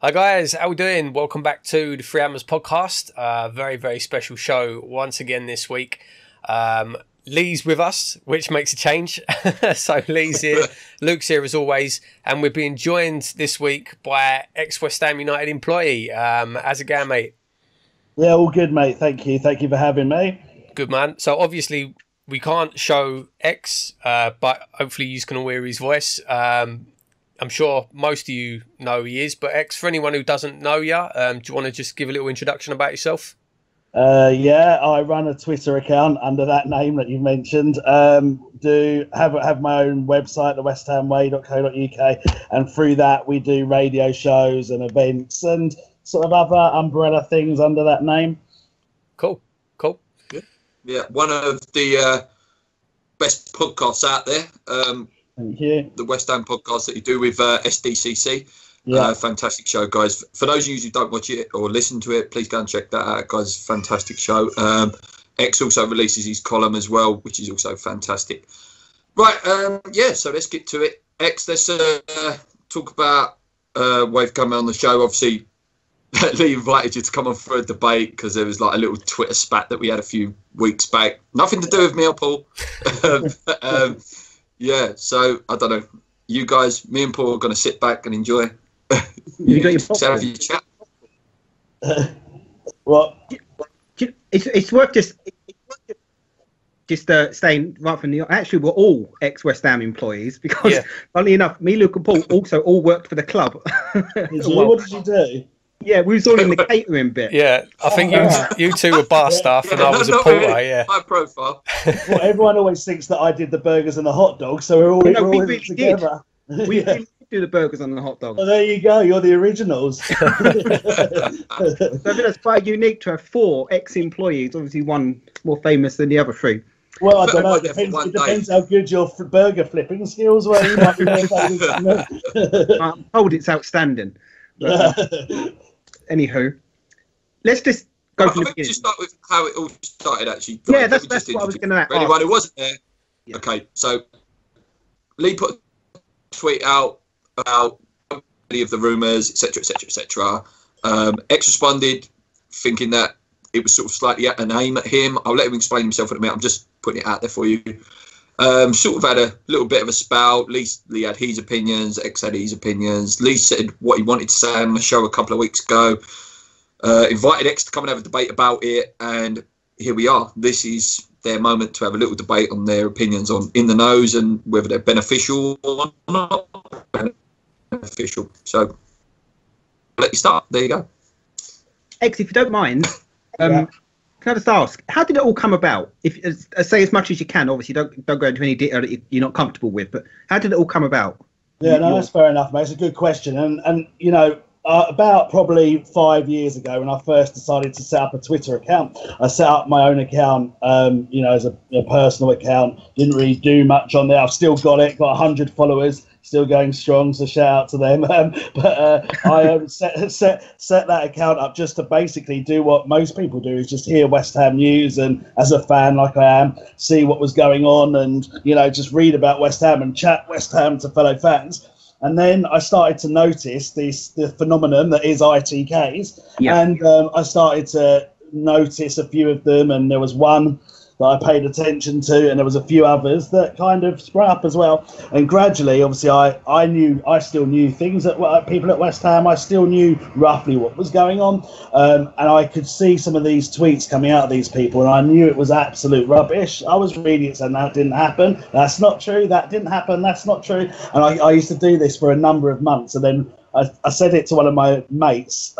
Hi guys, how we doing? Welcome back to the Three Hammers podcast. Very, very special show once again this week. Lee's with us, which makes a change. So Lee's here, Luke's here as always, and we're being joined this week by ex-West Ham United employee. How's it going, mate? Yeah, all good, mate. Thank you. Thank you for having me. Good, man. So obviously we can't show X, but hopefully you can all hear his voice. I'm sure most of you know who he is, but X, for anyone who doesn't know you, do you want to just give a little introduction about yourself? Yeah, I run a Twitter account under that name that you mentioned. Do have my own website, thewesthamway.co.uk, and through that we do radio shows and events and sort of other umbrella things under that name. Cool. Yeah, one of the best podcasts out there. Thank you. The West Ham podcast that you do with SDCC. Yeah. Fantastic show, guys. For those of you who don't watch it or listen to it, please go and check that out, guys. Fantastic show. X also releases his column as well, which is also fantastic. Right, so let's get to it. X, let's talk about Wave coming on the show. Obviously, Lee invited you to come on for a debate because there was like a little Twitter spat that we had a few weeks back. Nothing to do with me or Paul. Yeah, so I don't know. You guys, me and Paul are going to sit back and enjoy. You got your have your chat. Well, it's worth just staying right from the. Actually, we're all ex-West Ham employees because, funnily enough, me, Luke, and Paul also all worked for the club. What did you do? Yeah, we was all in the catering bit. Yeah, I think you two were bar staff and I was a porter. Really. Yeah, high profile. Well, everyone always thinks that I did the burgers and the hot dogs, so we're all we in really it together. We did do the burgers and the hot dogs. Well, there you go. You're the originals. So I think that's quite unique to have 4 ex-employees. Obviously, one more famous than the other 3. Well, I don't know. It depends how good your burger flipping skills were. You might be more famous. I'm told it's outstanding. But, anywho, let's just go from the beginning. Just start with how it all started, actually. Yeah, that's what I was going to ask. For anyone who wasn't there, okay, so Lee put a tweet out about any of the rumours, etc., etc., etc. X responded, thinking that it was sort of slightly an aim at him. I'll let him explain himself in a minute. I'm just putting it out there for you. Sort of had a little bit of a spout. Lee had his opinions. X had his opinions. Lee said what he wanted to say on the show a couple of weeks ago. Invited X to come and have a debate about it, and here we are. This is their moment to have a little debate on their opinions on In the Nose and whether they're beneficial or not beneficial. So I'll let you start. There you go. X, if you don't mind, can I just ask, how did it all come about? If say as much as you can. Obviously, don't go into any detail that you're not comfortable with. But how did it all come about? Yeah, no, that's fair enough, mate. It's a good question, and you know, about probably 5 years ago, when I first decided to set up a Twitter account, I set up my own account, as a personal account. Didn't really do much on there. I've still got 100 followers. Still going strong, so shout out to them. I set that account up just to basically do what most people do, is just hear West Ham news, and as a fan like I am, see what was going on, and just read about West Ham and chat West Ham to fellow fans. And then I started to notice the phenomenon that is ITKs, and I started to notice a few of them, and there was one that I paid attention to, and there was a few others that kind of sprung up as well. And gradually, obviously, I still knew things that people at West Ham. I still knew roughly what was going on, and I could see some of these tweets coming out of these people, and I knew it was absolute rubbish. I was reading it saying that didn't happen, that's not true, that didn't happen, that's not true. And I used to do this for a number of months, and then I said it to one of my mates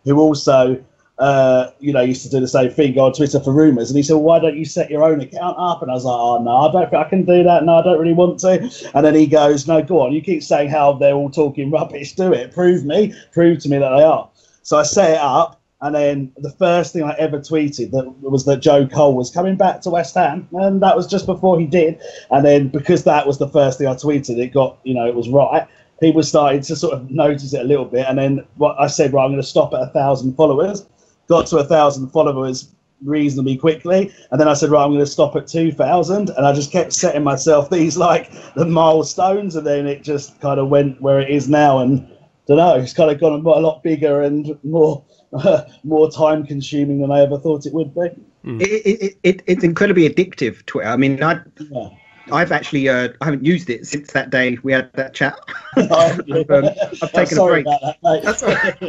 who also used to do the same thing, go on Twitter for rumours, and he said, well, why don't you set your own account up? And I was like, oh no, I don't think I can do that. No, I don't really want to. And then he goes, no, go on, you keep saying how they're all talking rubbish, do it, prove to me that they are. So I set it up, and then the first thing I ever tweeted was that Joe Cole was coming back to West Ham, and that was just before he did. And then because that was the first thing I tweeted, it got, it was right. People started to sort of notice it a little bit, and then what I said, right, I'm going to stop at 1,000 followers. Got to 1,000 followers reasonably quickly, and then I said, right, I'm going to stop at 2,000, and I just kept setting myself these the milestones, and then it just kind of went where it is now. And don't know. It's kind of gone a lot bigger and more more time consuming than I ever thought it would be. It's incredibly addictive, Twitter. I mean, I've actually I haven't used it since that day we had that chat. I've taken a break. About that, mate. That's all right.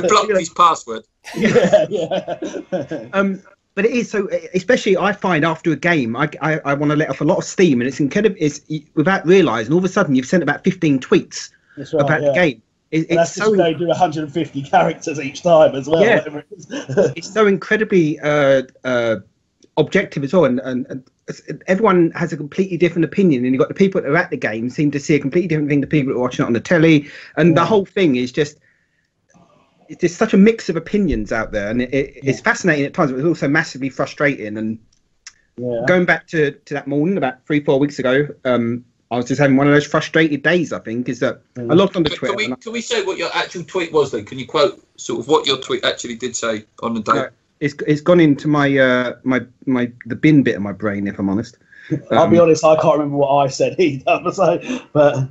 Blocked his password. Yeah. But it is so, especially I find after a game, I want to let off a lot of steam, and it's incredible. It's without realising, all of a sudden you've sent about 15 tweets about the game. That's so they do 150 characters each time as well. Yeah, it's so incredibly objective as well, and everyone has a completely different opinion. And you've got the people that are at the game seem to see a completely different thing to people that are watching it on the telly, and the whole thing is just. It's just such a mix of opinions out there, and it's fascinating at times, but it's also massively frustrating. And going back to that morning about 3-4 weeks ago, I was just having one of those frustrated days. I think is that I logged on to Twitter. Can we say what your actual tweet was then? Can you quote sort of what your tweet actually did say on the day? It's gone into my the bin bit of my brain, if I'm honest. I'll be honest, I can't remember what I said either. But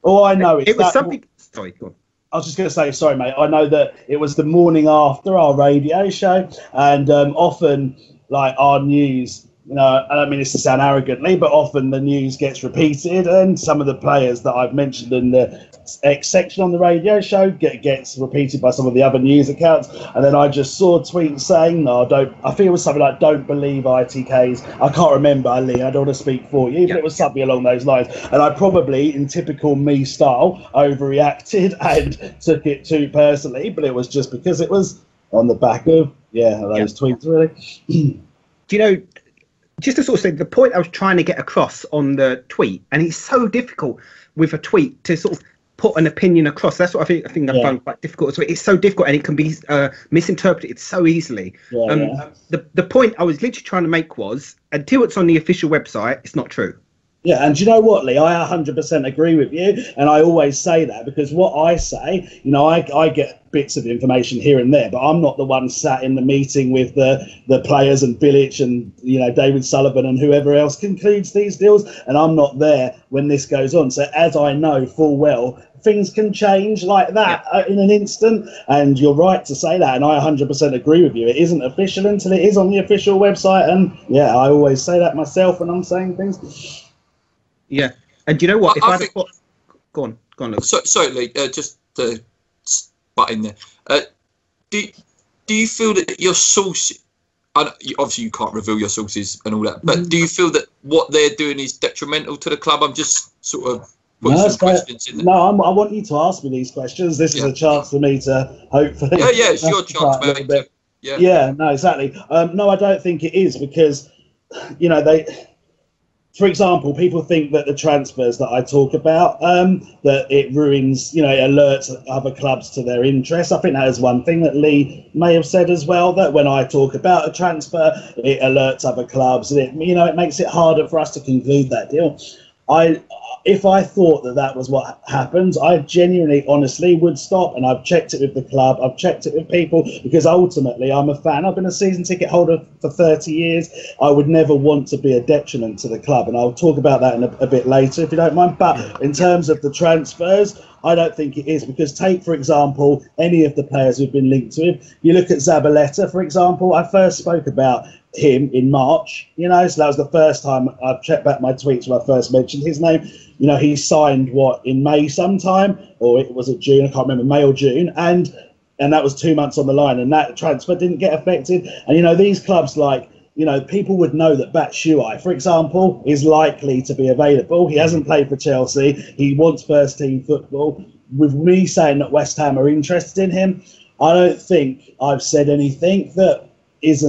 all I know is it was something. Sorry, go on. I was just going to say, sorry, mate. I know that it was the morning after our radio show, and often, like our news, you know, I don't mean this to sound arrogantly, but often the news gets repeated, and some of the players that I've mentioned in the X section on the radio show gets repeated by some of the other news accounts. And then I just saw tweets saying, I think it was something like, don't believe ITKs. I can't remember, Lee, I don't want to speak for you, but it was something along those lines. And I probably, in typical me style, overreacted and took it too personally, but it was just because it was on the back of, those tweets, really. Do you know, just to sort of say, the point I was trying to get across on the tweet, and it's so difficult with a tweet to sort of put an opinion across. That's what I think I found quite difficult. So it's so difficult, and it can be misinterpreted so easily. The point I was literally trying to make was, until it's on the official website, it's not true. Yeah, and do you know what, Lee? I 100% agree with you, and I always say that because what I say, you know, I get bits of information here and there, but I'm not the one sat in the meeting with the players and Bilic and, you know, David Sullivan and whoever else concludes these deals, and I'm not there when this goes on. So as I know full well, things can change like that in an instant, and you're right to say that, and I 100% agree with you. It isn't official until it is on the official website, and I always say that myself when I'm saying things. Yeah, and do you know what? If I think, go on, Luke. Sorry, Lee, just to butt in there. Do you feel that your source? Obviously, you can't reveal your sources and all that, but do you feel that what they're doing is detrimental to the club? I'm just sort of putting some questions in there. No, I want you to ask me these questions. This is a chance for me to hopefully. Yeah, it's your chance, man. Yeah, no, exactly. No, I don't think it is because, you know, for example, people think that the transfers that I talk about, that it ruins, you know, it alerts other clubs to their interests. I think that is one thing that Lee may have said as well, that when I talk about a transfer, it alerts other clubs, and it makes it harder for us to conclude that deal. If I thought that was what happened, I genuinely, honestly would stop, and I've checked it with the club, I've checked it with people, because ultimately I'm a fan. I've been a season ticket holder for 30 years. I would never want to be a detriment to the club, and I'll talk about that in a bit later if you don't mind. But in terms of the transfers, I don't think it is, because take, for example, any of the players who've been linked to him. You look at Zabaleta, for example. I first spoke about him in March, so that was the first time I've checked back my tweets when I first mentioned his name. He signed in May sometime, or was it June? I can't remember, May or June, and that was 2 months on the line, and that transfer didn't get affected. And these clubs, like, people would know that Batshuayi, for example, is likely to be available. He hasn't played for Chelsea. He wants first team football. With me saying that West Ham are interested in him, I don't think I've said anything that is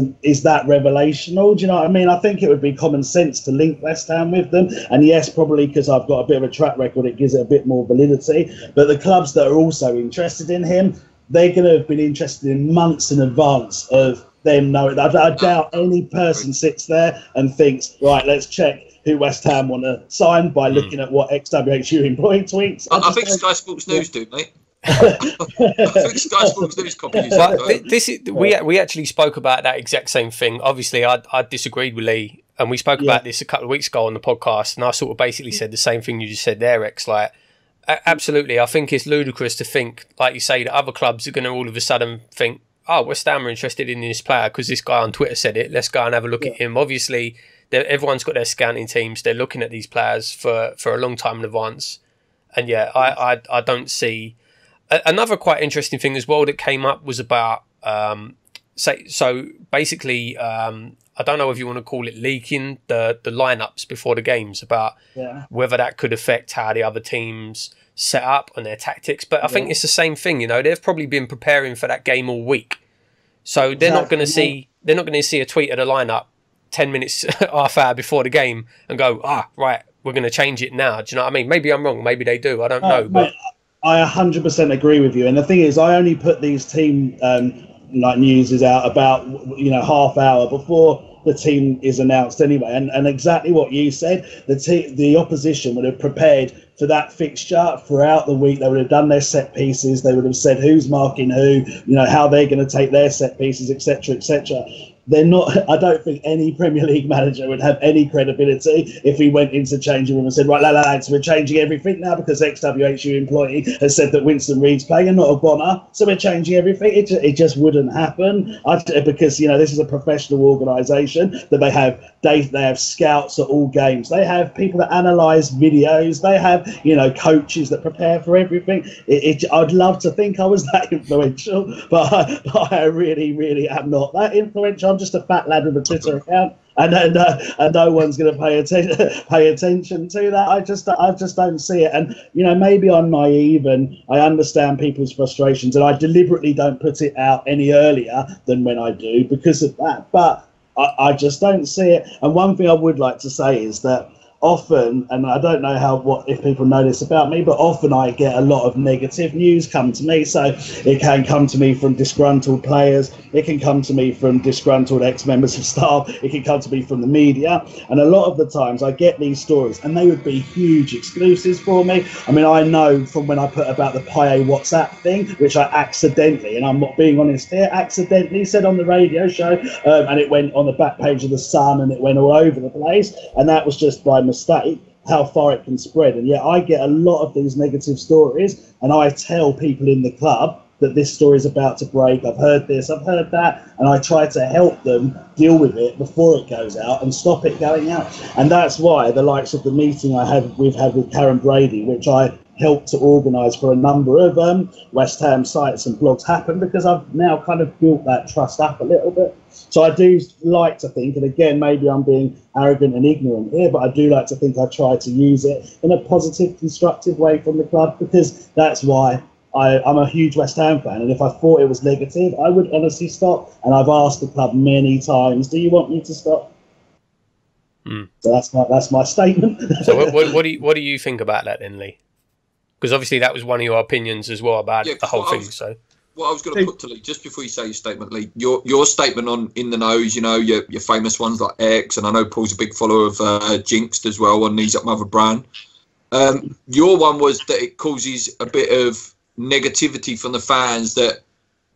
that revelational. Do you know what I mean? I think it would be common sense to link West Ham with them, and yes, probably because I've got a bit of a track record, it gives it a bit more validity. But the clubs that are also interested in him, they're going to have been interested in months in advance of them knowing. I doubt any person sits there and thinks, right, let's check who West Ham want to sign by looking at what XWHU employee tweets. I think Sky Sports News do, mate. I think Sky Sports News copies. But we actually spoke about that exact same thing. Obviously, I disagreed with Lee, and we spoke about this a couple of weeks ago on the podcast, and I sort of basically said the same thing you just said there, X. Like, Absolutely. I think it's ludicrous to think, like you say, that other clubs are going to all of a sudden think, oh, West Ham are interested in this player because this guy on Twitter said it. Let's go and have a look at him. Obviously, everyone's got their scouting teams. They're looking at these players for a long time in advance. And yeah, I don't see... Another quite interesting thing as well that came up was about... so basically... I don't know if you want to call it leaking the lineups before the games, about whether that could affect how the other teams set up and their tactics. But I think it's the same thing. They've probably been preparing for that game all week, so they're not going to see a tweet of the lineup 10 minutes, half hour before the game and go, right, we're going to change it now. Do you know what I mean? Maybe I'm wrong. Maybe they do. I don't know. But I 100% agree with you. And the thing is, I only put these team news is out about half hour before the team is announced anyway, and exactly what you said, the opposition would have prepared for that fixture throughout the week. They would have done their set pieces, they would have said who's marking who, how they're going to take their set pieces, etc., etc. They're not. I don't think any Premier League manager would have any credibility if he went into changing room and said, right, lads, we're changing everything now because XWHU employee has said that Winston Reid's playing and not a Bonner, so we're changing everything. It just wouldn't happen because this is a professional organisation that they have scouts at all games. They have people that analyse videos. They have coaches that prepare for everything. I'd love to think I was that influential, but I really, really am not that influential. I'm just a fat lad with a Twitter account, and no one's going to pay attention to that. I just don't see it. And maybe I'm naive and I understand people's frustrations, and I deliberately don't put it out any earlier than when I do because of that. But I just don't see it. And one thing I would like to say is that often, and I don't know if people know this about me, but often I get a lot of negative news come to me. So it can come to me from disgruntled players, it can come to me from disgruntled ex-members of staff, it can come to me from the media, and a lot of the times I get these stories and they would be huge exclusives for me. I mean, I know from when I put about the Paye WhatsApp thing, which I accidentally, and I'm not being honest here, accidentally said on the radio show, and it went on the back page of the Sun and it went all over the place, and that was just by mistake, how far it can spread. And yet I get a lot of these negative stories, and I tell people in the club that this story is about to break. I've heard this, I've heard that, and I try to help them deal with it before it goes out and stop it going out. And that's why the likes of the meeting we've had with Karen Brady, which I helped to organise for a number of West Ham sites and blogs, happen, because I've now kind of built that trust up a little bit. So I do like to think, and again, maybe I'm being arrogant and ignorant here, but I do like to think I try to use it in a positive, constructive way from the club, because that's why I'm a huge West Ham fan. And if I thought it was negative, I would honestly stop. And I've asked the club many times, do you want me to stop? So that's my statement. So what do you think about that then, Lee? Because obviously that was one of your opinions as well about the whole thing. So what I was going to put to Lee, just before you say your statement, Lee, your statement on In the Nose, your famous ones like X, and I know Paul's a big follower of Jinxed as well on Knees Up Mother Brand. Your one was that it causes a bit of negativity from the fans that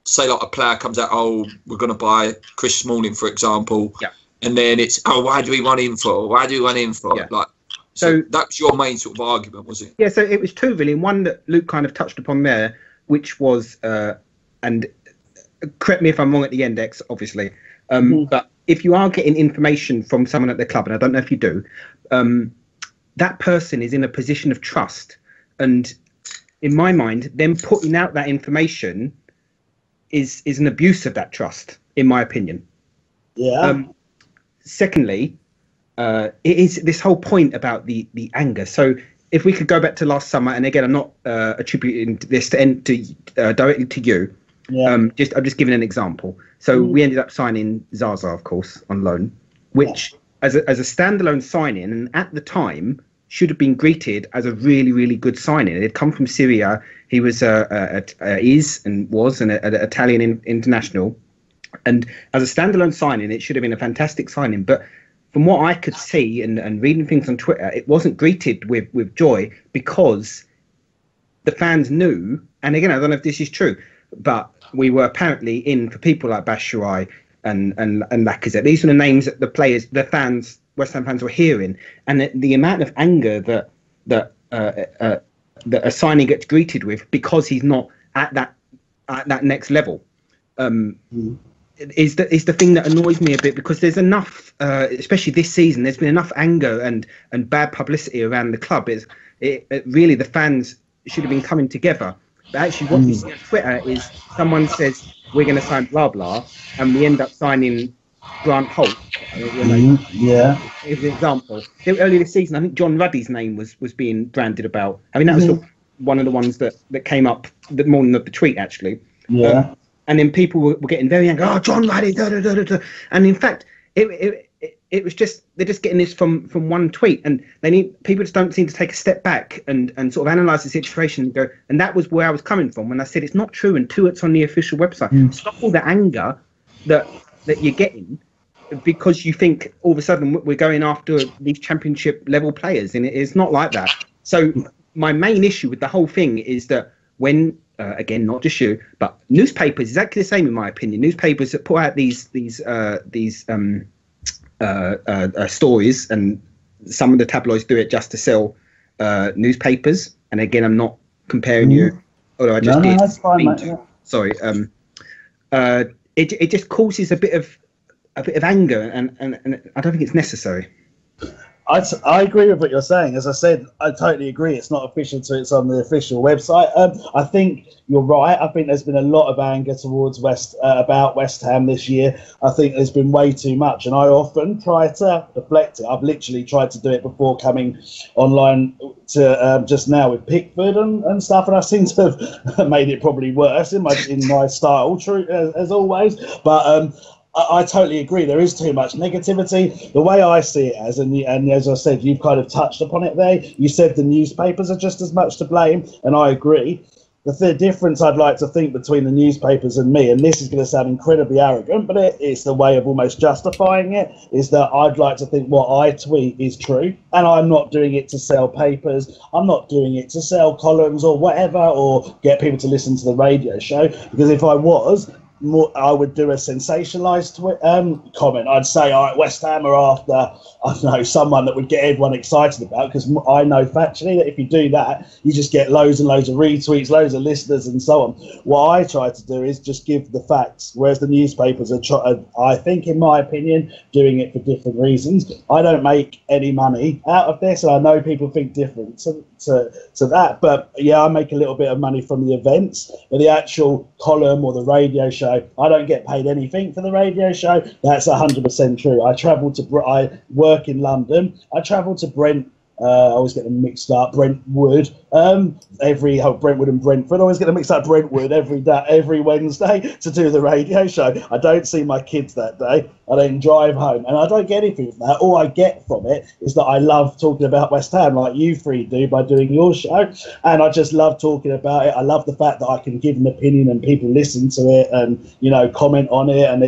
say, like, a player comes out, oh, we're going to buy Chris Smalling, for example, and then it's, oh, why do we want him for? Why do we want him for? Yeah. Like, so that's your main sort of argument, was it? Yeah, so it was two really, and one that Luke kind of touched upon there, which was, and correct me if I'm wrong at the end, X, obviously, but if you are getting information from someone at the club, and I don't know if you do, that person is in a position of trust, and in my mind, them putting out that information is an abuse of that trust, in my opinion. Yeah. Secondly, it is this whole point about the anger. So if we could go back to last summer, and again, I'm not attributing this directly to you. Yeah. I'm just giving an example. So we ended up signing Zaza, of course, on loan, which as a standalone signing, and at the time should have been greeted as a really, really good signing. It had come from Syria. He was an Italian international, and as a standalone signing, it should have been a fantastic signing. But from what I could see and reading things on Twitter, it wasn't greeted with joy, because the fans knew, and again, I don't know if this is true, but we were apparently in for people like Batshuayi and Lacazette. These were the names that the fans, West Ham fans, were hearing, and the amount of anger that that a signing gets greeted with because he's not at that next level. Is the thing that annoys me a bit, because there's enough, especially this season, there's been enough anger and bad publicity around the club. Really, the fans should have been coming together. But actually, what you see on Twitter is someone says we're going to sign blah blah, and we end up signing Grant Holt. Yeah. As an example, earlier this season, I think John Ruddy's name was being branded about. I mean, that was one of the ones that came up more than the tweet actually. Yeah. And then people were getting very angry. Oh, John Ruddy, da, da, da, da, da. And in fact, it was just, they're just getting this from one tweet, and people just don't seem to take a step back and sort of analyse the situation and go. And that was where I was coming from when I said it's not true until it's on the official website. Stop all the anger that you're getting because you think all of a sudden we're going after these championship level players, and it's not like that. So my main issue with the whole thing is that when again, not just you, but newspapers, exactly the same in my opinion. Newspapers that put out these stories, and some of the tabloids do it just to sell newspapers. And again, I'm not comparing you, although I just did. That's fine, mate, yeah. Sorry. It just causes a bit of anger, and I don't think it's necessary. I agree with what you're saying. As I said, I totally agree. It's not official till it's on the official website. I think you're right. I think there's been a lot of anger towards about West Ham this year. I think there's been way too much, and I often try to deflect it. I've literally tried to do it before coming online to just now with Pickford and stuff, and I seem to have made it probably worse in my style, true as always. But I totally agree. There is too much negativity. The way I see it and as I said, you've kind of touched upon it there. You said the newspapers are just as much to blame, and I agree. The difference I'd like to think between the newspapers and me, and this is going to sound incredibly arrogant, but it's the way of almost justifying it, is that I'd like to think what I tweet is true, and I'm not doing it to sell papers. I'm not doing it to sell columns or whatever, or get people to listen to the radio show, because if I was, I would do a sensationalised comment. I'd say, all right, West Ham are after, I don't know, someone that would get everyone excited about, because I know factually that if you do that, you just get loads and loads of retweets, loads of listeners and so on. What I try to do is just give the facts, whereas the newspapers are, I think, in my opinion, doing it for different reasons. I don't make any money out of this, and I know people think different to that, but yeah, I make a little bit of money from the events, but the actual column or the radio show, I don't get paid anything for the radio show. That's 100% true. I work in London. I travel to Brent. I always get them mixed up. Brentwood. Brentwood and Brentford. I always get them mixed up. Brentwood every Wednesday to do the radio show. I don't see my kids that day. I then drive home, and I don't get anything from that. All I get from it is that I love talking about West Ham, like you three do by doing your show, and I just love talking about it. I love the fact that I can give an opinion and people listen to it and comment on it, and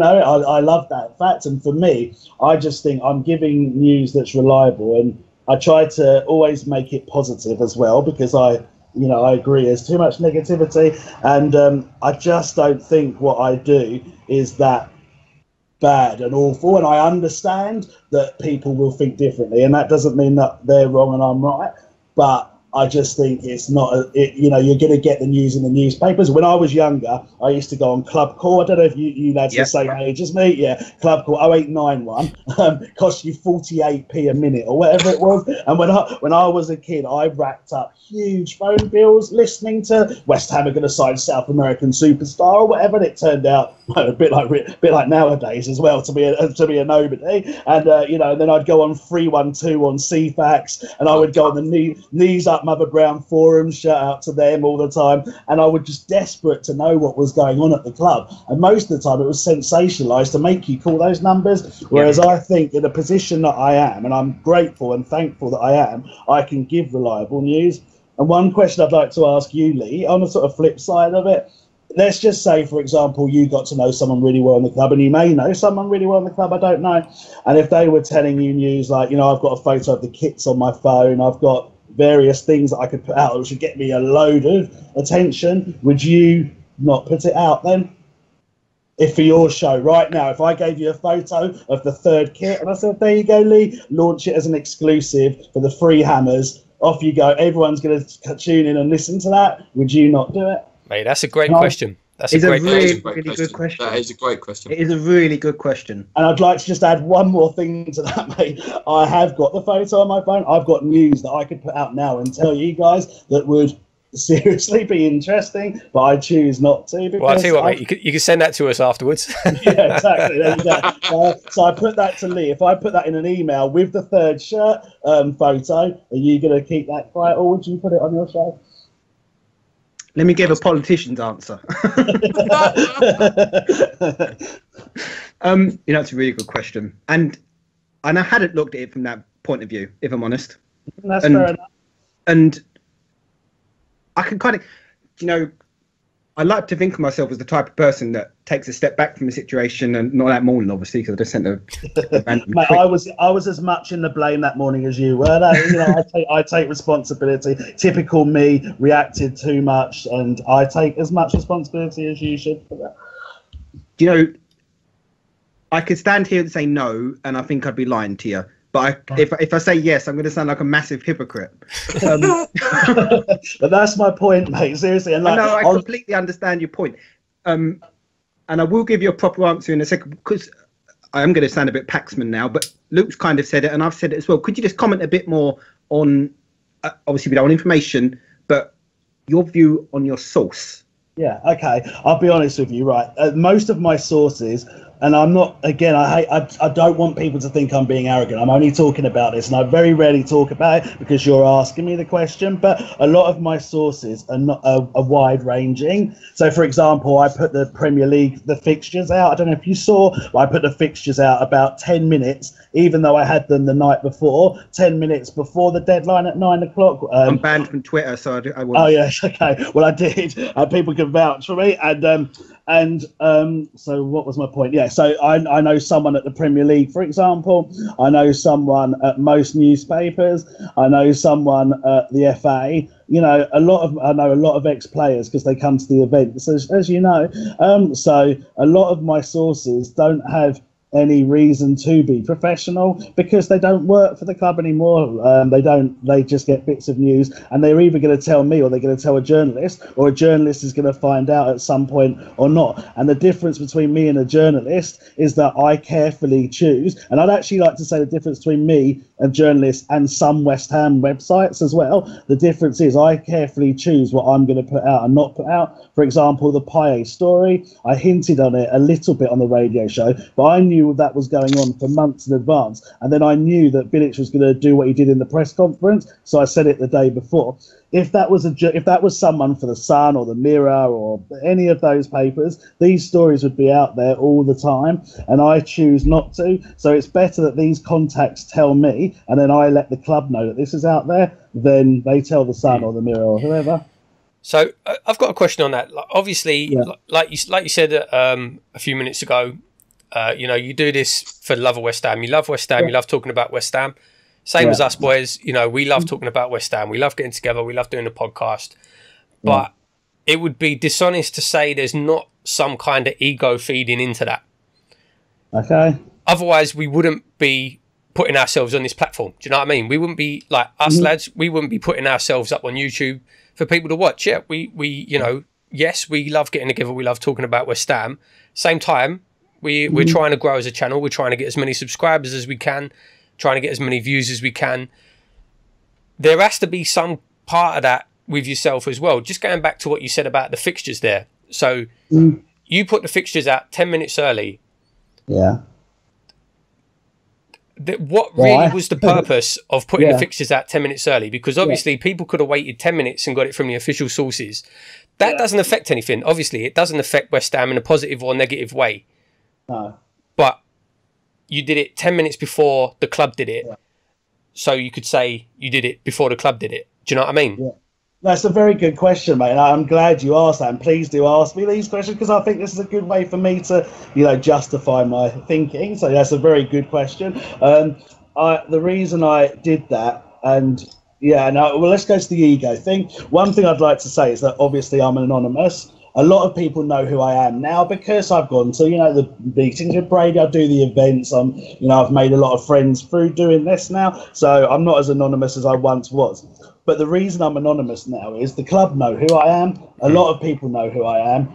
I love that fact. And for me, I just think I'm giving news that's reliable, and I try to always make it positive as well, because I agree there's too much negativity, and I just don't think what I do is that bad and awful. And I understand that people will think differently, and that doesn't mean that they're wrong and I'm right, but I just think it's not, you're going to get the news in the newspapers. When I was younger, I used to go on Club Call. I don't know if you lads the same age as me. Yeah, Club Call 0891 cost you 48p a minute or whatever it was. And when I was a kid, I racked up huge phone bills listening to West Ham are going to sign South American superstar or whatever. And it turned out a bit like nowadays as well to be a nobody. And and then I'd go on 312 on CFAX, and I would go on the knees up Mother Brown forums, shout out to them all the time, and I was just desperate to know what was going on at the club, and most of the time it was sensationalised to make you call those numbers, whereas I think in a position that I am, and I'm grateful and thankful that I am, I can give reliable news. And one question I'd like to ask you, Lee, on the sort of flip side of it, let's just say, for example, you got to know someone really well in the club, and you may know someone really well in the club, I don't know, and if they were telling you news like, I've got a photo of the kits on my phone, I've got various things that I could put out that should get me a load of attention, would you not put it out then? If for your show right now, if I gave you a photo of the third kit and I said, there you go, Lee, launch it as an exclusive for the free hammers, off you go. Everyone's going to tune in and listen to that. Would you not do it? Mate, that's a great question. That's a great really good question. That is a great question. It is a really good question. And I'd like to just add one more thing to that, mate. I have got the photo on my phone. I've got news that I could put out now and tell you guys that would seriously be interesting, but I choose not to. Well, I'll tell you what, mate, you can send that to us afterwards. Yeah, exactly. There you go. So I put that to Lee. If I put that in an email with the third shirt photo, are you going to keep that quiet, or would you put it on your show? Let me give a politician's answer. It's a really good question, and I hadn't looked at it from that point of view, if I'm honest. That's fair enough. And I can kind of, I like to think of myself as the type of person that takes a step back from the situation, and not that morning, obviously, because I just sent a random Mate, I was as much in the blame that morning as you were. I take responsibility. Typical me, reacted too much, and I take as much responsibility as you should for that. I could stand here and say no, and I think I'd be lying to you. But if I say yes, I'm going to sound like a massive hypocrite. But that's my point, mate. Seriously, and I completely understand your point. And I will give you a proper answer in a second, because I am going to sound a bit Paxman now. But Luke's kind of said it, and I've said it as well. Could you just comment a bit more on, obviously we don't want information, but your view on your source? Yeah. Okay. I'll be honest with you. Right. Most of my sources. And I'm not, again, I don't want people to think I'm being arrogant. I'm only talking about this, and I very rarely talk about it because you're asking me the question. But a lot of my sources are not wide ranging. So, for example, I put the Premier League, the fixtures out. I don't know if you saw, but I put the fixtures out about 10 minutes, even though I had them the night before, 10 minutes before the deadline at 9 o'clock. I'm banned from Twitter, so I wouldn't. Oh, yes. Okay. Well, I did. People can vouch for me. And so what was my point? Yeah, so I know someone at the Premier League, for example. I know someone at most newspapers. I know someone at the FA. I know a lot of ex-players because they come to the events, as you know. So a lot of my sources don't have any reason to be professional because they don't work for the club anymore. They just get bits of news, and they're either going to tell me or they're going to tell a journalist, or a journalist is going to find out at some point or not. And the difference between me and a journalist is that I carefully choose, and I'd actually like to say the difference between me, a journalist, and some West Ham websites as well. The difference is I carefully choose what I'm going to put out and not put out. For example, the Payet story, I hinted on it a little bit on the radio show, but I knew that was going on for months in advance, and then I knew that Bilic was going to do what he did in the press conference, so I said it the day before. If that was someone for the Sun or the Mirror or any of those papers, these stories would be out there all the time, and I choose not to. So it's better that these contacts tell me, and then I let the club know that this is out there, than they tell the Sun or the Mirror or whoever. So I've got a question on that. Obviously, like you said a few minutes ago, you do this for the love of West Ham. You love West Ham. You love talking about West Ham. Same as us, boys. We love talking about West Ham. We love getting together. We love doing the podcast. But it would be dishonest to say there's not some kind of ego feeding into that. Okay. Otherwise, we wouldn't be putting ourselves on this platform. Do you know what I mean? We wouldn't be like us lads. We wouldn't be putting ourselves up on YouTube for people to watch. Yeah, we yes, we love getting together. We love talking about West Ham. Same time, we're trying to grow as a channel. We're trying to get as many subscribers as we can, trying to get as many views as we can. There has to be some part of that with yourself as well. Just going back to what you said about the fixtures there. So you put the fixtures out 10 minutes early. Yeah. What really was the purpose of putting the fixtures out 10 minutes early? Because obviously people could have waited 10 minutes and got it from the official sources. That doesn't affect anything. Obviously, it doesn't affect West Ham in a positive or negative way. No. But you did it 10 minutes before the club did it. Yeah. So you could say you did it before the club did it. Do you know what I mean? Yeah. That's a very good question, mate. And I'm glad you asked that. And please do ask me these questions, because I think this is a good way for me to, justify my thinking. So that's a very good question. The reason I did that, let's go to the ego thing. One thing I'd like to say is that obviously I'm anonymous. a lot of people know who I am now because I've gone to, the meetings with Brady. I do the events. I've made a lot of friends through doing this now. So I'm not as anonymous as I once was. But the reason I'm anonymous now is the club know who I am. A lot of people know who I am.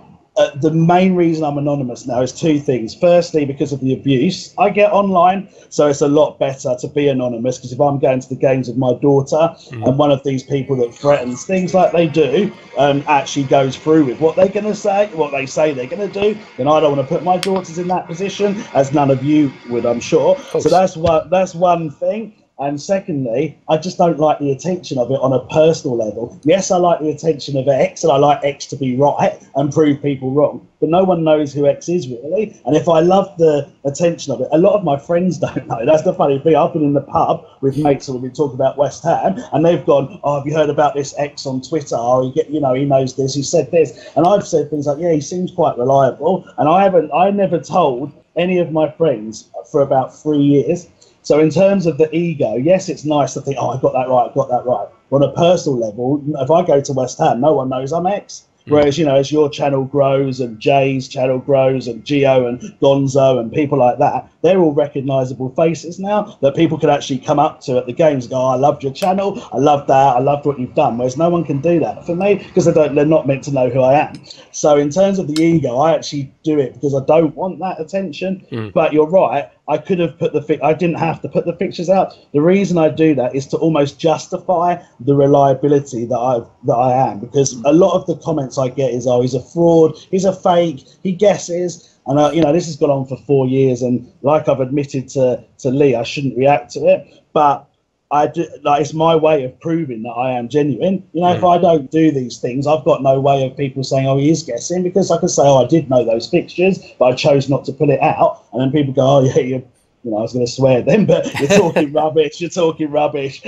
The main reason I'm anonymous now is two things. Firstly, because of the abuse I get online. So it's a lot better to be anonymous, because if I'm going to the games with my daughter and one of these people that threatens things like they do actually goes through with what they're going to say, what they say they're going to do, then I don't want to put my daughters in that position, as none of you would, I'm sure. So that's one thing. And secondly, I just don't like the attention of it on a personal level. Yes, I like the attention of X, and I like X to be right and prove people wrong. But no one knows who X is, really. And if I love the attention of it, a lot of my friends don't know. That's the funny thing. I've been in the pub with mates and we've been talking about West Ham, and they've gone, "Oh, have you heard about this X on Twitter? Oh, he knows this, he said this." And I've said things like, "Yeah, he seems quite reliable." And I never told any of my friends for about 3 years. So in terms of the ego, yes, it's nice to think, "Oh, I got that right, I got that right." But on a personal level, if I go to West Ham, no one knows I'm X. Whereas, as your channel grows and Jay's channel grows and Gio and Gonzo and people like that, they're all recognisable faces now that people can actually come up to at the games and go, "Oh, I loved your channel, I loved that, I loved what you've done." Whereas no one can do that for me because they're not meant to know who I am. So in terms of the ego, I actually do it because I don't want that attention. But you're right, I could have I didn't have to put the pictures out. The reason I do that is to almost justify the reliability that I am, because a lot of the comments I get is, "Oh, he's a fraud, he's a fake, he guesses." And this has gone on for 4 years, and like I've admitted to Lee, I shouldn't react to it, but I do, it's my way of proving that I am genuine. If I don't do these things, I've got no way of people saying, "Oh, he is guessing," because I could say, "Oh, I did know those fixtures, but I chose not to put it out." And then people go, "Oh, yeah, I was going to swear then, but you're talking rubbish, you're talking rubbish,"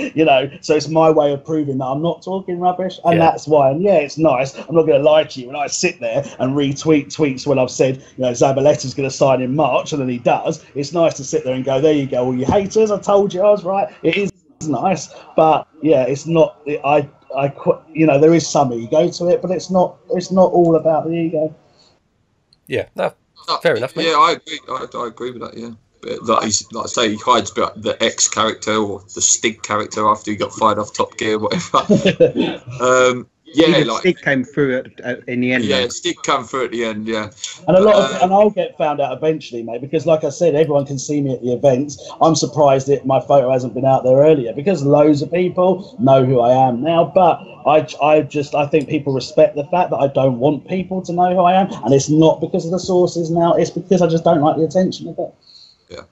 So it's my way of proving that I'm not talking rubbish. And that's why, and yeah, it's nice. I'm not going to lie to you. When I sit there and retweet tweets when I've said, Zabaletta's going to sign in March, and then he does, it's nice to sit there and go, "There you go, all you haters, I told you I was right." It is nice, but yeah, it's not, there is some ego to it, but it's not all about the ego. Yeah, no, fair enough, mate. Yeah, I agree. I agree with that, yeah. Like I say, he hides the X character or the Stig character after he got fired off Top Gear, whatever. Stig came through in the end. Yeah, Stig came through at the end. Yeah, and and I'll get found out eventually, mate. Because like I said, everyone can see me at the events. I'm surprised that my photo hasn't been out there earlier, because loads of people know who I am now. But I think people respect the fact that I don't want people to know who I am, and it's not because of the sources now. It's because I just don't like the attention of it. Yeah,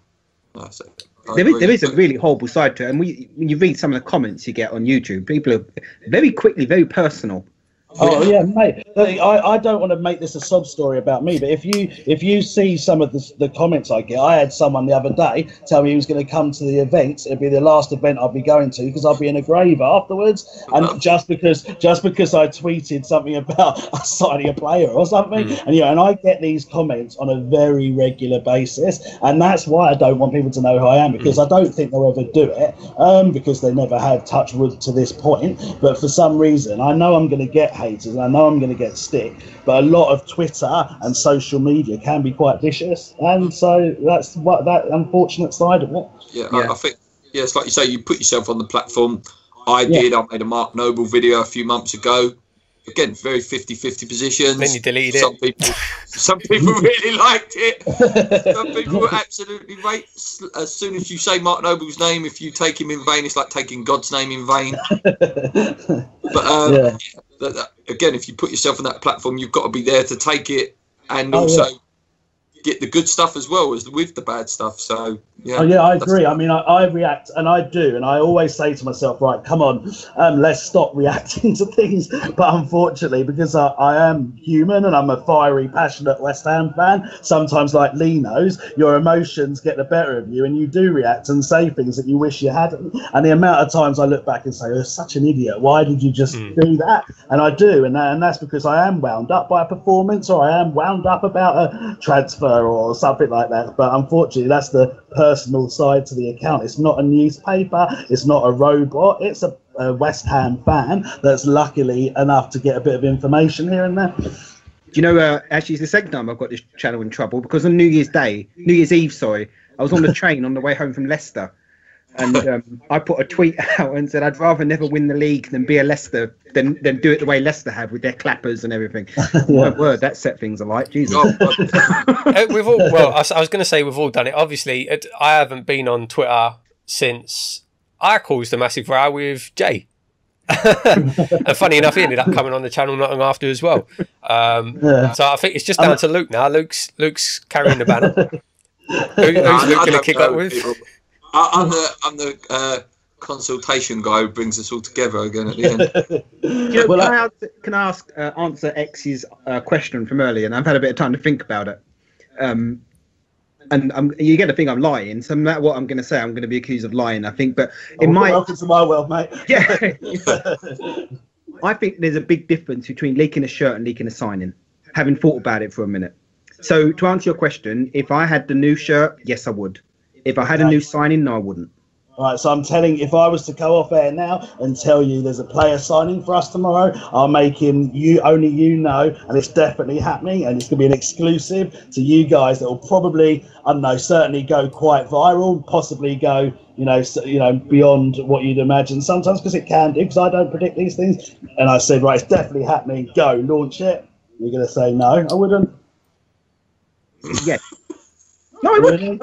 that's it. There is a really horrible side to it, and when you read some of the comments you get on YouTube, people are very quickly very personal. Oh yeah, mate. I don't want to make this a sob story about me, but if you see some of the comments I get, I had someone the other day tell me he was going to come to the event. It'd be the last event I'd be going to because I'll be in a grave afterwards. And just because I tweeted something about signing a player or something, and I get these comments on a very regular basis, and that's why I don't want people to know who I am, because I don't think they'll ever do it, because they never have, touch wood, to this point. But for some reason, I know I'm going to get haters, and I know I'm going to get stick, but a lot of Twitter and social media can be quite vicious, and so that's that unfortunate side of it. I think it's like you say, you put yourself on the platform. I made a Mark Noble video a few months ago. Again, very 50-50 positions. Then you deleted it. Some people really liked it. Some people were absolutely right. As soon as you say Mark Noble's name, if you take him in vain, it's like taking God's name in vain. But again, if you put yourself on that platform, you've got to be there to take it, and also get the good stuff as well as with the bad stuff. So I agree. I mean, I react, and I do, and I always say to myself, right, come on, let's stop reacting to things. But unfortunately, because I am human and I'm a fiery, passionate West Ham fan, sometimes, like Lee knows, your emotions get the better of you, and you do react and say things that you wish you hadn't. And the amount of times I look back and say, "You're such an idiot. Why did you just do that?" And I do, and that's because I am wound up by a performance, or I am wound up about a transfer or something like that. But unfortunately, that's the personal side to the account. It's not a newspaper, it's not a robot, it's a West Ham fan that's luckily enough to get a bit of information here and there. Do you know, actually, it's the second time I've got this channel in trouble because on New Year's Eve, sorry, I was on the train on the way home from Leicester, and I put a tweet out and said I'd rather never win the league than be a Leicester than do it the way Leicester have with their clappers and everything. My word, that set things alight. Jesus. We've all, well, I was going to say we've all done it. Obviously, I haven't been on Twitter since I caused a massive row with Jay. And funny enough, he ended up coming on the channel not long after as well. So I think it's just down to Luke now. Luke's carrying the banner. Who's Luke going to kick up with? I'm the consultation guy who brings us all together again at the end. Can I answer X's question from earlier? And I've had a bit of time to think about it. And you get the thing, I'm lying. So no matter what I'm going to say, I'm going to be accused of lying, I think. But welcome to my world, mate. Yeah. I think there's a big difference between leaking a shirt and leaking a signing, having thought about it for a minute. So to answer your question, if I had the new shirt, yes, I would. If I had a new signing, no, I wouldn't. All right, so I'm telling, if I was to go off air now and tell you there's a player signing for us tomorrow, I'll make him only you know, and it's definitely happening, and it's going to be an exclusive to you guys that will probably, I don't know, certainly go quite viral, possibly go, beyond what you'd imagine sometimes, because it can do, because I don't predict these things. And I said, right, it's definitely happening, go, launch it. You're going to say no? I wouldn't. Yes. No, I wouldn't.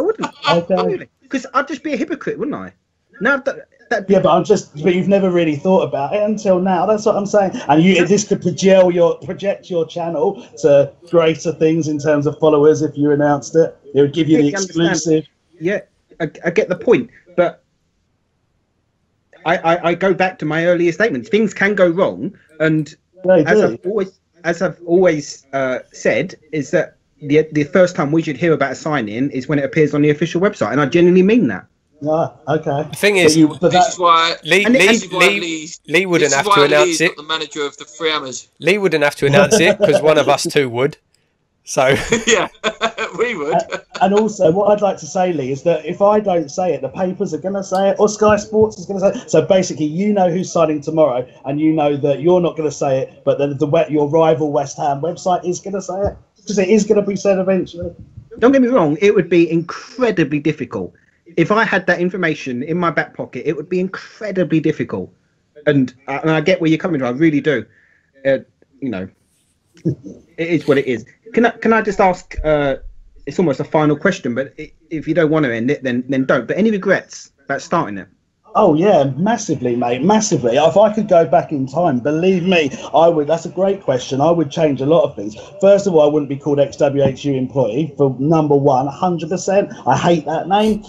Okay. Because I'd just be a hypocrite, wouldn't I? No, but you've never really thought about it until now. That's what I'm saying. And this could project your channel to greater things in terms of followers if you announced it. It would give you the exclusive. Yeah, I get the point, but I go back to my earlier statements. Things can go wrong, and as I've always said, is that the first time we should hear about a sign-in is when it appears on the official website, and I genuinely mean that. Ah, okay. The thing is, this is why Lee wouldn't have to announce it. The manager of the Free Hammers. Lee wouldn't have to announce it because one of us two would. So yeah, we would. And also, what I'd like to say, Lee, is that if I don't say it, the papers are going to say it, or Sky Sports is going to say it. So basically, you know who's signing tomorrow, and you know that you're not going to say it, but then your rival West Ham website is going to say it, because it is going to be said eventually. Don't get me wrong; it would be incredibly difficult. If I had that information in my back pocket, it would be incredibly difficult. And I get where you're coming from. I really do. It is what it is. Can I just ask? It's almost a final question, but if you don't want to end it, then don't. But any regrets about starting it? Oh yeah, massively, mate, massively. If I could go back in time, believe me, I would. That's a great question. I would change a lot of things. First of all, I wouldn't be called XWHU employee for number one, 100%. I hate that name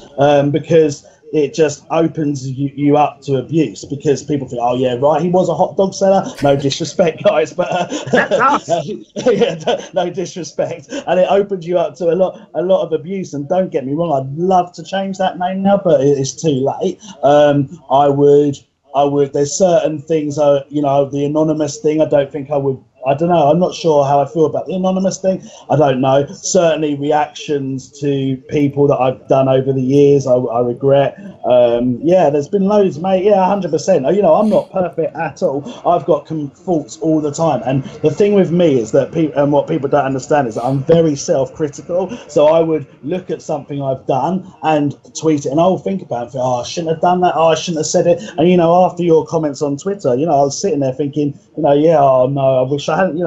because it just opens you up to abuse, because people think, oh yeah, right, he was a hot dog seller. No disrespect, guys, but that's us. Yeah, no disrespect, and it opens you up to a lot of abuse. And don't get me wrong, I'd love to change that name now, but it's too late. I would. There's certain things, the anonymous thing. I don't think I would. I don't know. I'm not sure how I feel about the anonymous thing. I don't know. Certainly reactions to people that I've done over the years, I regret. Yeah, there's been loads, mate. Yeah, 100%. I'm not perfect at all. I've got faults all the time. And the thing with me is that what people don't understand is that I'm very self-critical. So I would look at something I've done and tweet it, and I'll think about it. I shouldn't have done that. I shouldn't have said it. And, after your comments on Twitter, I was sitting there thinking, yeah, oh no, I wish I hadn't,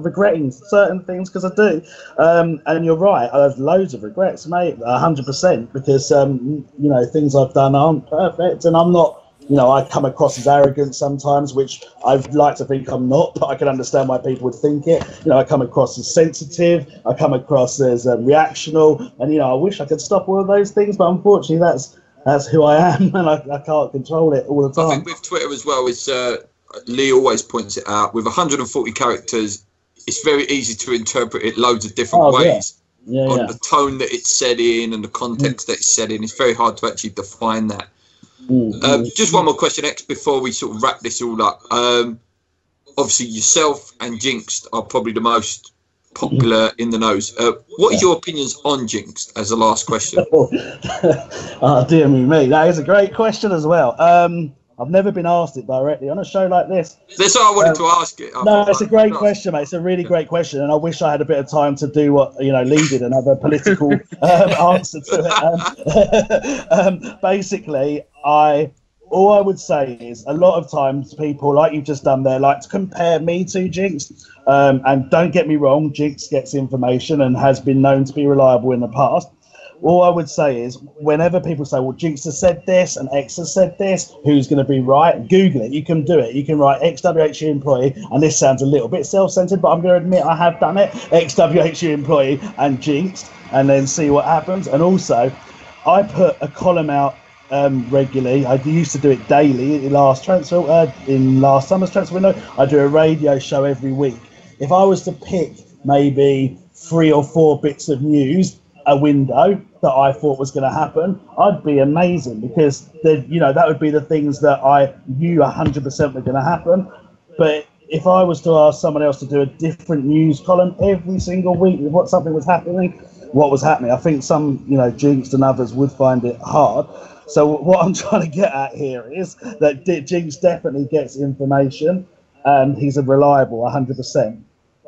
regretting certain things, because I do. And you're right, I have loads of regrets, mate, 100%, because, things I've done aren't perfect, and I'm not, I come across as arrogant sometimes, which I'd like to think I'm not, but I can understand why people would think it. I come across as sensitive, I come across as reactional, and, I wish I could stop all of those things, but unfortunately that's who I am, and I can't control it all the time. I think with Twitter as well, is Lee always points it out, with 140 characters, it's very easy to interpret it loads of different ways. Yeah, the tone that it's said in and the context that it's said in. It's very hard to actually define that. Just one more question, X, before we sort of wrap this all up. Obviously, yourself and Jinxed are probably the most popular in the nose. What are your opinions on Jinxed, as the last question? Oh, dear me. That is a great question as well. I've never been asked it directly on a show like this. That's what I wanted to ask it. No, it's a great question, mate. It's a really great question, and I wish I had a bit of time to do what Lee did and have a political answer to it. Basically, all I would say is a lot of times people, like you've just done there, like to compare me to Jinx. And don't get me wrong, Jinx gets information and has been known to be reliable in the past. All I would say is whenever people say, well, Jinx has said this and X has said this, who's going to be right? Google it. You can do it. You can write XWHU employee, and this sounds a little bit self-centered, but I'm going to admit I have done it, XWHU employee and Jinx, and then see what happens. And also, I put a column out regularly. I used to do it daily in last summer's transfer window. I do a radio show every week. If I was to pick maybe 3 or 4 bits of news a window that I thought was going to happen, I'd be amazing, because that would be the things that I knew 100% were going to happen. But if I was to ask someone else to do a different news column every single week with what was happening, I think some Jinx and others would find it hard. So what I'm trying to get at here is that Jinx definitely gets information, and he's a reliable 100%.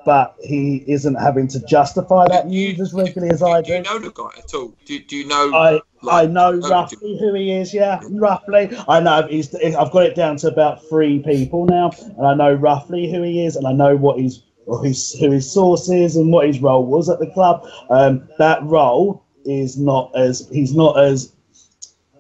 But he isn't having to justify that news as regularly as I do. Do you know the guy at all? Do you know? I know roughly who he is. Yeah, roughly. I know I've got it down to about 3 people now, and I know roughly who he is, and I know who his source is and what his role was at the club. That role is he's not as.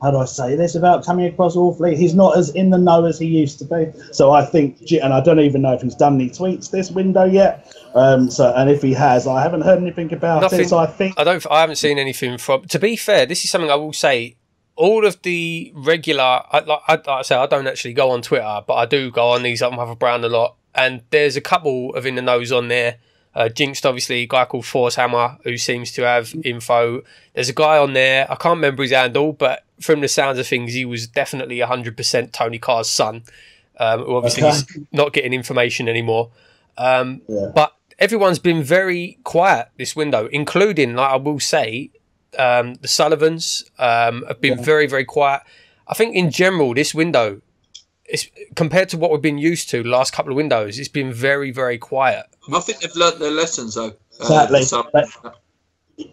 How do I say this without coming across awfully? He's not as in the know as he used to be. So I think, and I don't even know if he's done any tweets this window yet. And if he has, I haven't heard anything about it. So I think I haven't seen anything from. To be fair, this is something I will say. All of the regular, like I say, I don't actually go on Twitter, but I do go on these Mother Brown a lot. And there's a couple of in the knows on there. Jinxed, obviously, a guy called Force Hammer who seems to have info. There's a guy on there, I can't remember his handle, but from the sounds of things, he was definitely 100% Tony Khan's son, who obviously is not getting information anymore. But everyone's been very quiet this window, including, like I will say, the Sullivans have been very, very quiet. I think in general, this window, compared to what we've been used to the last couple of windows, it's been very, very quiet. I think they've learnt their lessons, though.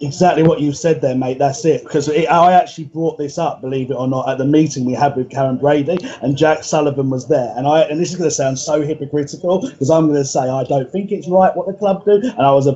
Exactly what you said there, mate. That's it. Because I actually brought this up, believe it or not, at the meeting we had with Karen Brady, and Jack Sullivan was there. And this is going to sound so hypocritical, because I'm going to say I don't think it's right what the club do. And I was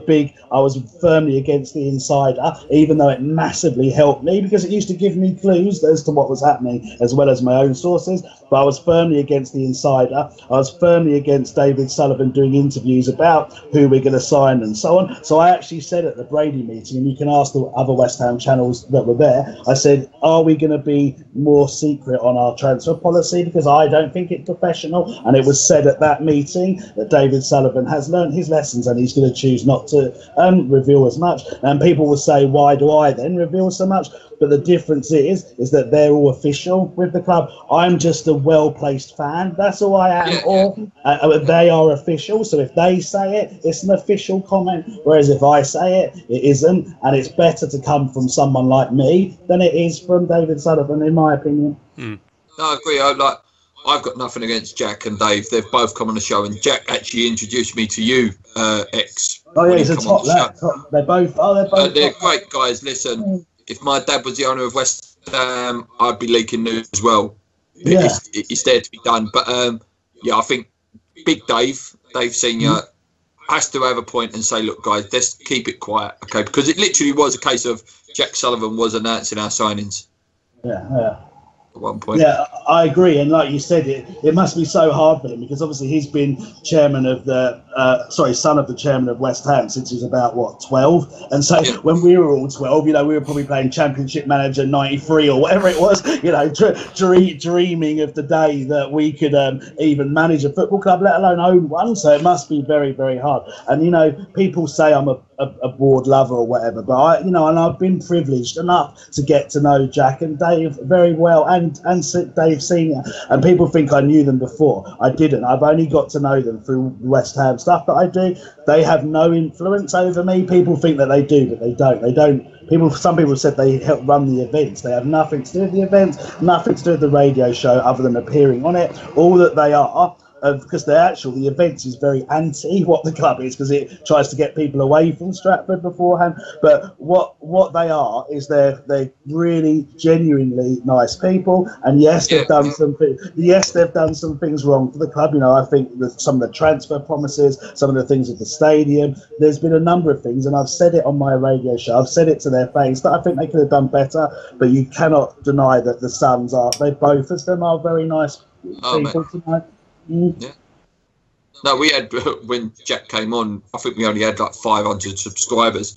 firmly against the insider, even though it massively helped me, because it used to give me clues as to what was happening, as well as my own sources. But I was firmly against the insider. I was firmly against David Sullivan doing interviews about who we're going to sign and so on. So I actually said at the Brady meeting, and you can ask the other West Ham channels that were there, I said, are we going to be more secret on our transfer policy? Because I don't think it's professional. And it was said at that meeting that David Sullivan has learned his lessons and he's going to choose not to reveal as much. And people will say, why do I then reveal so much? But the difference is that they're all official with the club. I'm just a well-placed fan. That's all I am. They are official. So if they say it, it's an official comment. Whereas if I say it, it isn't. And it's better to come from someone like me than it is from David Sullivan, in my opinion. No, I agree. I've got nothing against Jack and Dave. They've both come on the show, and Jack actually introduced me to you, X. Oh yeah, he's a top lad. They're both. They're great guys. Listen. If my dad was the owner of West Ham, I'd be leaking news as well. Yeah. It's there to be done. But, I think Big Dave Senior, has to have a point and say, look, guys, let's keep it quiet, okay? Because it literally was a case of Jack Sullivan was announcing our signings. Yeah. At one point. Yeah, I agree. And like you said, it must be so hard for him, because obviously he's been chairman of son of the chairman of West Ham since he was about, 12? And so when we were all 12, we were probably playing Championship Manager 93 or whatever it was, dreaming of the day that we could even manage a football club, let alone own one. So it must be very, very hard. And, people say I'm a board lover or whatever, but and I've been privileged enough to get to know Jack and Dave very well, and Dave Senior, and people think I knew them before. I didn't. I've only got to know them through West Ham stuff that I do. They have no influence over me. People think that they do, but they don't. Some people said they help run the events. They have nothing to do with the events, nothing to do with the radio show other than appearing on it. All that they are, because the events is very anti what the club is, because it tries to get people away from Stratford beforehand. But what they are is they're really genuinely nice people. And yes, they've done some things wrong for the club. I think that some of the transfer promises, some of the things at the stadium, there's been a number of things, and I've said it on my radio show, I've said it to their face, that I think they could have done better. But you cannot deny that the Suns both of them are very nice people tonight. Yeah. No, we had, when Jack came on, I think we only had like 500 subscribers,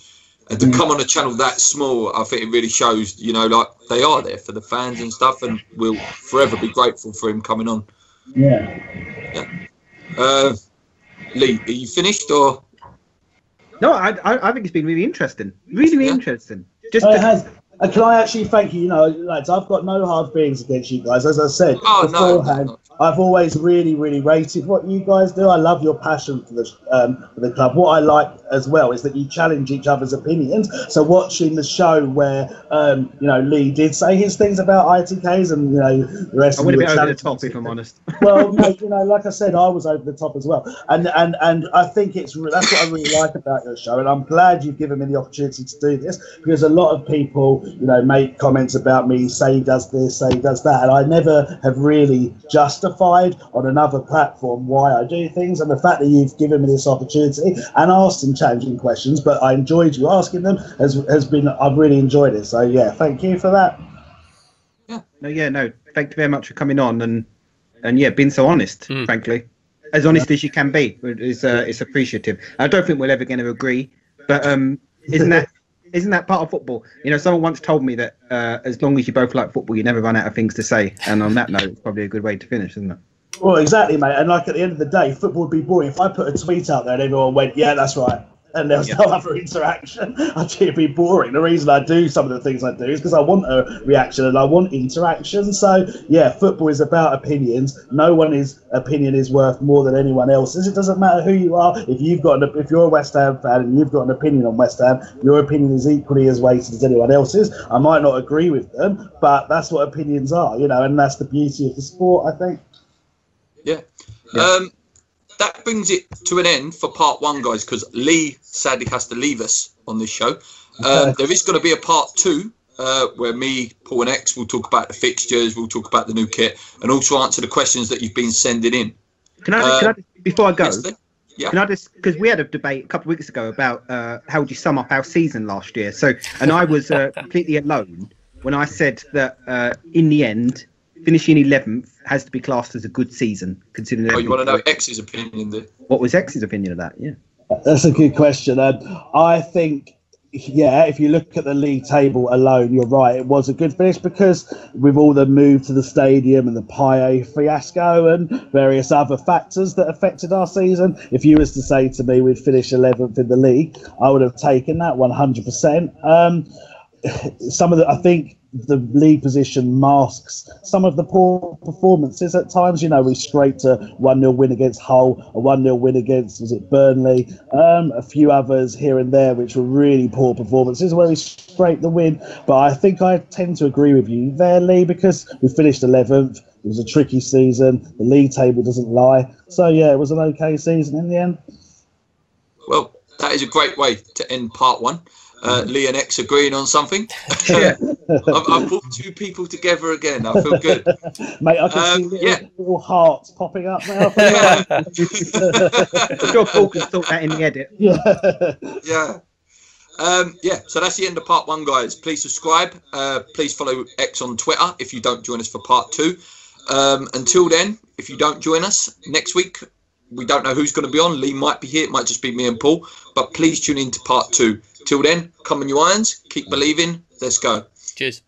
and to come on a channel that small, I think it really shows, like they are there for the fans and stuff, and we'll forever be grateful for him coming on. Yeah. Lee, are you finished or? No, I think it's been really interesting. Really interesting. It has. And can I actually thank you? Lads, I've got no hard feelings against you guys. As I said beforehand, I've always really, really rated what you guys do. I love your passion for the club. What I like as well is that you challenge each other's opinions. So watching the show where Lee did say his things about ITKs, and the rest. I went a bit over the top, if I'm honest. Well, like I said, I was over the top as well, and I think that's what I really like about your show, and I'm glad you've given me the opportunity to do this, because a lot of people, make comments about me, say he does this, say he does that, and I never have really justified on another platform why I do things. And the fact that you've given me this opportunity and asked some challenging questions, but I enjoyed you asking them, I've really enjoyed it. So yeah, thank you for that. No, thank you very much for coming on and being so honest, frankly, as honest as you can be. It's appreciative. I don't think we're ever going to agree, but isn't that part of football? Someone once told me that as long as you both like football, you never run out of things to say. And on that note, it's probably a good way to finish, isn't it? Well, exactly, mate. And like at the end of the day, football would be boring. If I put a tweet out there and everyone went, yeah, that's right, and there was no other interaction, I think it'd be boring. The reason I do some of the things I do is because I want a reaction and I want interaction. So yeah, football is about opinions. No one's opinion is worth more than anyone else's. It doesn't matter who you are. If you're a West Ham fan and you've got an opinion on West Ham, your opinion is equally as weighted as anyone else's. I might not agree with them, but that's what opinions are, and that's the beauty of the sport, I think. Yeah. That brings it to an end for part one, guys, because Lee sadly has to leave us on this show. There is going to be a part two where me, Paul and X will talk about the fixtures, we'll talk about the new kit, and also answer the questions that you've been sending in. Can I before I go, Yeah. Can I just, because we had a debate a couple of weeks ago about how would you sum up our season last year. So, and I was completely alone when I said that in the end, finishing 11th has to be classed as a good season, considering. Oh, you want to know X's opinion there? What was X's opinion of that? Yeah, that's a good question. I think, if you look at the league table alone, you're right. It was a good finish because with all the move to the stadium and the Paye fiasco and various other factors that affected our season, if you was to say to me we'd finish 11th in the league, I would have taken that 100%. I think the league position masks some of the poor performances at times. We scraped a 1-0 win against Hull, a 1-0 win against, Burnley, a few others here and there which were really poor performances where we scraped the win. But I think I tend to agree with you there, Lee, because we finished 11th. It was a tricky season. The league table doesn't lie. So yeah, it was an okay season in the end. Well, that is a great way to end part one. Lee and X agreeing on something. Yeah. I've brought two people together again. I feel good. Mate, I can see little hearts popping up now. Yeah. I'm sure Paul can sort that in the edit. Yeah. So that's the end of part one, guys. Please subscribe. Please follow X on Twitter if you don't join us for part two. Until then, if you don't join us next week, we don't know who's going to be on. Lee might be here. It might just be me and Paul. But please tune in to part two. Till then, come on you irons. Keep believing. Let's go. Cheers.